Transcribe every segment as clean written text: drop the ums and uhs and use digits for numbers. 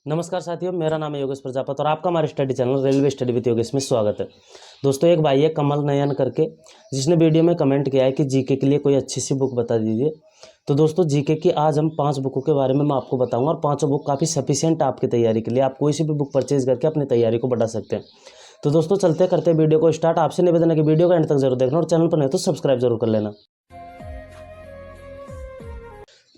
नमस्कार साथियों, मेरा नाम है योगेश प्रजापत और आपका हमारे study channel railway study with Yogesh में स्वागत है। दोस्तों, एक भाई है कमल नयन करके, जिसने वीडियो में कमेंट किया है कि जीके के लिए कोई अच्छी सी बुक बता दीजिए। तो दोस्तों, जीके की आज हम 5 बुकों के बारे में मैं आपको बताऊंगा और 5 बुक काफ़ी सफिशिएंट आपकी तैयारी के लिए। आप कोई सी भी बुक परचेज करके अपनी तैयारी को बढ़ा सकते हैं। तो दोस्तों, चलते करते वीडियो को स्टार्ट। आपसे निवेदन है कि वीडियो का एंड तक जरूर देखना और चैनल पर नहीं तो सब्सक्राइब जरूर कर लेना।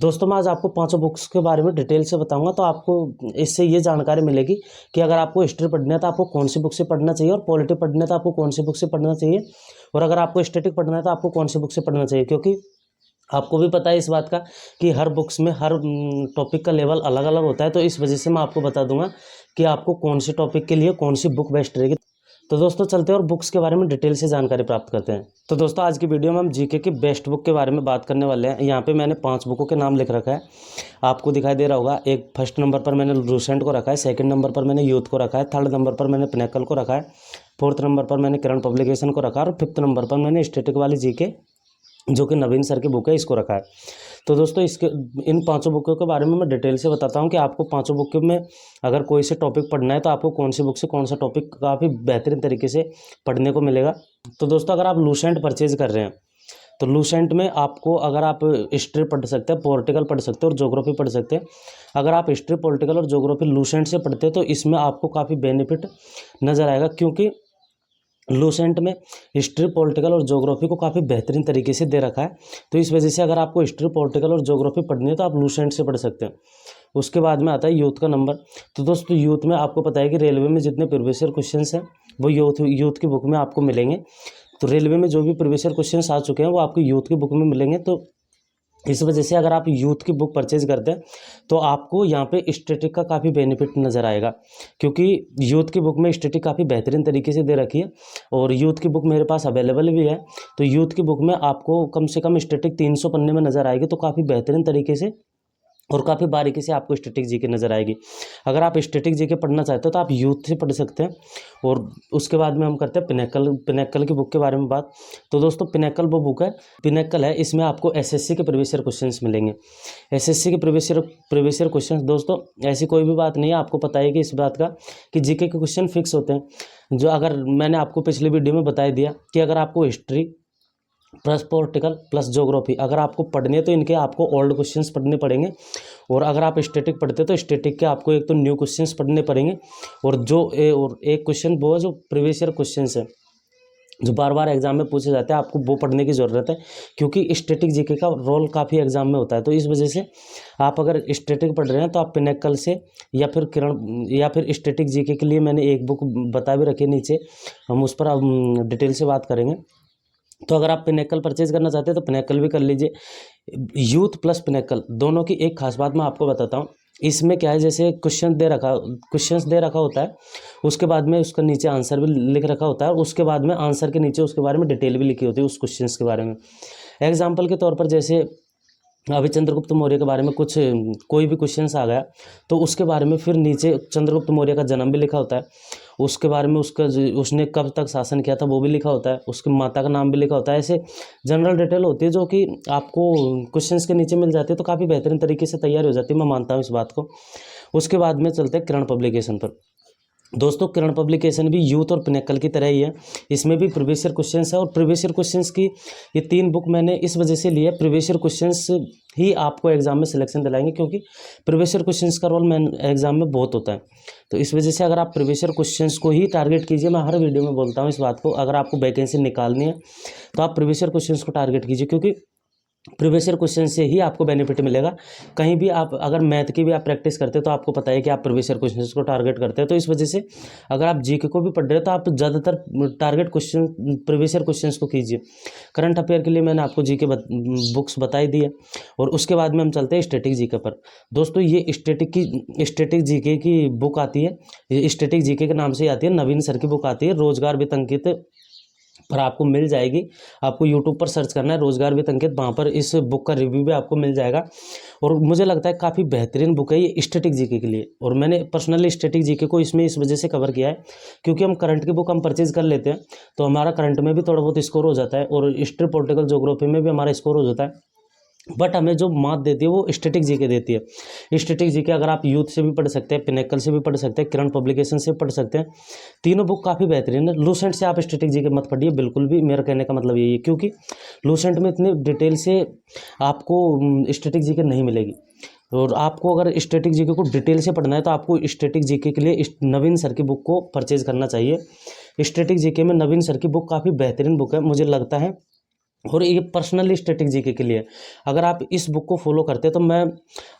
दोस्तों, मैं आज आपको 5 बुक्स के बारे में डिटेल से बताऊंगा, तो आपको इससे ये जानकारी मिलेगी कि अगर आपको हिस्ट्री पढ़नी है तो आपको कौन सी बुक से पढ़ना चाहिए, और पॉलिटी पढ़ना है तो आपको कौन सी बुक से पढ़ना चाहिए, और अगर आपको स्टैटिक पढ़ना है तो आपको कौन सी बुक से पढ़ना चाहिए। क्योंकि आपको भी पता है इस बात का कि हर बुक्स में हर टॉपिक का लेवल अलग अलग होता है। तो इस वजह से मैं आपको बता दूंगा कि आपको कौन से टॉपिक के लिए कौन सी बुक बेस्ट रहेगी। तो दोस्तों, चलते हैं और बुक्स के बारे में डिटेल से जानकारी प्राप्त करते हैं। तो दोस्तों, आज की वीडियो में हम जीके की बेस्ट बुक के बारे में बात करने वाले हैं। यहाँ पे मैंने 5 बुकों के नाम लिख रखा है, आपको दिखाई दे रहा होगा। एक फर्स्ट नंबर पर मैंने लूसेंट को रखा है, सेकंड नंबर पर मैंने यूथ को रखा है, थर्ड नंबर पर मैंने पिनेकल को रखा है, फोर्थ नंबर पर मैंने किरण पब्लिकेशन को रखा है, और फिफ्थ नंबर पर मैंने स्टैटिक वाली जीके जो कि नवीन सर की बुक है इसको रखा है। तो दोस्तों, इन 5 बुकों के बारे में मैं डिटेल से बताता हूँ कि आपको 5 बुक में अगर कोई से टॉपिक पढ़ना है तो आपको कौन सी बुक से कौन सा टॉपिक काफ़ी बेहतरीन तरीके से पढ़ने को मिलेगा। तो दोस्तों, अगर आप लूसेंट परचेज कर रहे हैं तो लूसेंट में आपको, अगर आप हिस्ट्री पढ़ सकते हैं, पॉलिटिकल पढ़ सकते हैं और ज्योग्राफी पढ़ सकते हैं। अगर आप हिस्ट्री, पॉलिटिकल और ज्योग्राफी लूसेंट से पढ़ते हैं तो इसमें आपको काफ़ी बेनिफिट नज़र आएगा, क्योंकि लूसेंट में हिस्ट्री, पॉलिटिकल और ज्योग्राफी को काफ़ी बेहतरीन तरीके से दे रखा है। तो इस वजह से अगर आपको हिस्ट्री, पॉलिटिकल और ज्योग्राफी पढ़नी है तो आप लूसेंट से पढ़ सकते हैं। उसके बाद में आता है यूथ का नंबर। तो दोस्तों, यूथ में आपको पता है कि रेलवे में जितने प्रीवियस ईयर क्वेश्चंस हैं वो यूथ की बुक में आपको मिलेंगे। तो रेलवे में जो भी प्रीवियस ईयर क्वेश्चंस आ चुके हैं वो आपको यूथ की बुक में मिलेंगे। तो इस वजह से अगर आप यूथ की बुक परचेज करते हैं तो आपको यहाँ पे स्टैटिक का काफ़ी बेनिफिट नज़र आएगा, क्योंकि यूथ की बुक में स्टैटिक काफ़ी बेहतरीन तरीके से दे रखी है और यूथ की बुक मेरे पास अवेलेबल भी है। तो यूथ की बुक में आपको कम से कम स्टैटिक 300 पन्ने में नज़र आएगी, तो काफ़ी बेहतरीन तरीके से और काफ़ी बारीकी से आपको स्टैटिक जीके नज़र आएगी। अगर आप स्टैटिक जीके पढ़ना चाहते हो तो आप यूथ से पढ़ सकते हैं। और उसके बाद में हम करते हैं पिनेकल की बुक के बारे में बात। तो दोस्तों, पिनेकल वो बुक है, पिनेकल है, इसमें आपको एसएससी के प्रीवियस ईयर क्वेश्चंस मिलेंगे। एसएससी के प्रीवियस ईयर क्वेश्चंस, दोस्तों ऐसी कोई भी बात नहीं है, आपको पता है कि इस बात का कि जीके के क्वेश्चन फिक्स होते हैं। जो अगर मैंने आपको पिछली वीडियो में बता दिया कि अगर आपको history plus political plus geography अगर आपको पढ़नी है तो इनके आपको ओल्ड क्वेश्चंस पढ़ने पड़ेंगे। और अगर आप स्टैटिक पढ़ते तो स्टैटिक के आपको एक तो न्यू क्वेश्चंस पढ़ने पड़ेंगे, और और एक क्वेश्चन वो है जो प्रीवियस ईयर क्वेश्चंस है जो बार बार एग्जाम में पूछे जाते हैं, आपको वो पढ़ने की ज़रूरत है, क्योंकि स्टैटिक जीके का रोल काफ़ी एग्जाम में होता है। तो इस वजह से आप अगर स्टैटिक पढ़ रहे हैं तो आप पिनेकल से या फिर किरण या फिर स्टैटिक जीके के लिए मैंने एक बुक बता भी रखी है नीचे, हम उस पर डिटेल से बात करेंगे। तो अगर आप पिनेकल परचेज करना चाहते हैं तो पिनेकल भी कर लीजिए। यूथ प्लस पिनेकल दोनों की एक खास बात मैं आपको बताता हूँ। इसमें क्या है, जैसे क्वेश्चंस दे रखा होता है, उसके बाद में उसका नीचे आंसर भी लिख रखा होता है, और उसके बाद में आंसर के नीचे उसके बारे में डिटेल भी लिखी होती है उस क्वेश्चंस के बारे में। एग्जाम्पल के तौर पर, जैसे अभी चंद्रगुप्त मौर्य के बारे में कुछ कोई भी क्वेश्चंस आ गया तो उसके बारे में फिर नीचे चंद्रगुप्त मौर्य का जन्म भी लिखा होता है, उसके बारे में उसने कब तक शासन किया था वो भी लिखा होता है, उसकी माता का नाम भी लिखा होता है। ऐसे जनरल डिटेल होती है जो कि आपको क्वेश्चंस के नीचे मिल जाती है, तो काफ़ी बेहतरीन तरीके से तैयार हो जाती है, मैं मानता हूँ इस बात को। उसके बाद में चलते हैं किरण पब्लिकेशन पर। दोस्तों, किरण पब्लिकेशन भी यूथ और पिनेकल की तरह ही है, इसमें भी प्रीवियस ईयर क्वेश्चंस है। और प्रीवियस ईयर क्वेश्चंस की ये 3 बुक मैंने इस वजह से ली है, प्रीवियस ईयर क्वेश्चंस ही आपको एग्जाम में सिलेक्शन दिलाएंगे, क्योंकि प्रीवियस ईयर क्वेश्चंस का रोल एग्जाम में बहुत होता है। तो इस वजह से अगर आप प्रीवियस ईयर क्वेश्चंस को ही टारगेट कीजिए, मैं हर वीडियो में बोलता हूँ इस बात को, अगर आपको वैकेंसी निकालनी है तो आप प्रीवियस ईयर क्वेश्चंस को टारगेट कीजिए, क्योंकि प्रीवियस ईयर क्वेश्चन से ही आपको बेनिफिट मिलेगा। कहीं भी आप अगर मैथ की भी आप प्रैक्टिस करते हैं तो आपको पता है कि आप प्रीवियस ईयर क्वेश्चन को टारगेट करते हैं। तो इस वजह से अगर आप जीके को भी पढ़ रहे हैं तो आप ज़्यादातर target question previous year question को कीजिए। करंट अफेयर के लिए मैंने आपको जीके बुक्स बताई दी है। और उसके बाद में हम चलते हैं स्टैटिक जीके पर। दोस्तों, ये स्टैटिक जीके की बुक आती है, स्टैटिक जीके के नाम से ही आती है, नवीन सर की बुक आती है, रोजगार वित्त अंकित पर आपको मिल जाएगी। आपको यूट्यूब पर सर्च करना है रोजगार वित्त अंकित, वहाँ पर इस बुक का रिव्यू भी आपको मिल जाएगा। और मुझे लगता है काफ़ी बेहतरीन बुक है ये स्टैटिक जीके के लिए। और मैंने पर्सनली स्टैटिक जीके को इसमें इस वजह से कवर किया है, क्योंकि हम करंट की बुक हम परचेज कर लेते हैं तो हमारा करंट में भी थोड़ा बहुत स्कोर हो जाता है, और हिस्ट्री, पॉलिटिकल, ज्योग्राफी में भी हमारा स्कोर हो जाता है। बट हमें जो मात देती है वो स्टैटिक जीके देती है। स्टैटिक जीके अगर आप यूथ से भी पढ़ सकते हैं, पिनेकल से भी पढ़ सकते हैं, किरण पब्लिकेशन से भी पढ़ सकते हैं। तीनों बुक काफ़ी बेहतरीन है। लूसेंट से आप स्टैटिक जीके मत पढ़िए बिल्कुल भी, मेरा कहने का मतलब यही है, क्योंकि लूसेंट में इतनी डिटेल से आपको स्टैटिक जीके नहीं मिलेगी। और आपको अगर स्टैटिक जीके को डिटेल से पढ़ना है तो आपको स्टैटिक जीके के लिए नवीन सर की बुक को परचेज करना चाहिए। स्टैटिक जीके में नवीन सर की बुक काफ़ी बेहतरीन बुक है मुझे लगता है, और ये पर्सनली स्टैटिक जीके के लिए। अगर आप इस बुक को फॉलो करते हैं तो मैं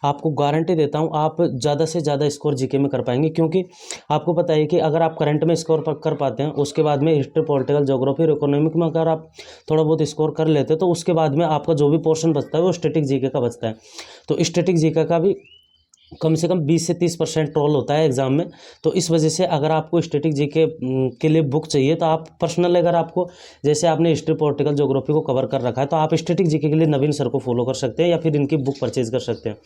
आपको गारंटी देता हूँ आप ज़्यादा से ज़्यादा स्कोर जीके में कर पाएंगे, क्योंकि आपको पता है कि अगर आप करंट में स्कोर कर पाते हैं, उसके बाद में हिस्ट्री, पॉलिटिकल, ज्योग्राफी और इकोनॉमिक में अगर आप थोड़ा बहुत स्कोर कर लेते हैं तो उसके बाद में आपका जो भी पोर्शन बचता है वो स्टैटिक जीके का बचता है। तो स्टैटिक जीके का भी कम से कम 20 से 30% रोल होता है एग्जाम में। तो इस वजह से अगर आपको स्टैटिक जीके के लिए बुक चाहिए तो आप पर्सनल, अगर आपको जैसे आपने हिस्ट्री, पॉलिटिकल, ज्योग्राफी को कवर कर रखा है तो आप स्टैटिक जीके के लिए नवीन सर को फॉलो कर सकते हैं या फिर इनकी बुक परचेज कर सकते हैं।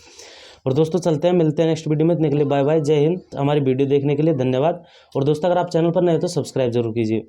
और दोस्तों चलते हैं, मिलते हैं नेक्स्ट वीडियो में। इतने के लिए बाय बाय, जय हिंद। हमारी वीडियो देखने के लिए धन्यवाद। और दोस्तों अगर आप चैनल पर नए हो तो सब्सक्राइब जरूर कीजिए।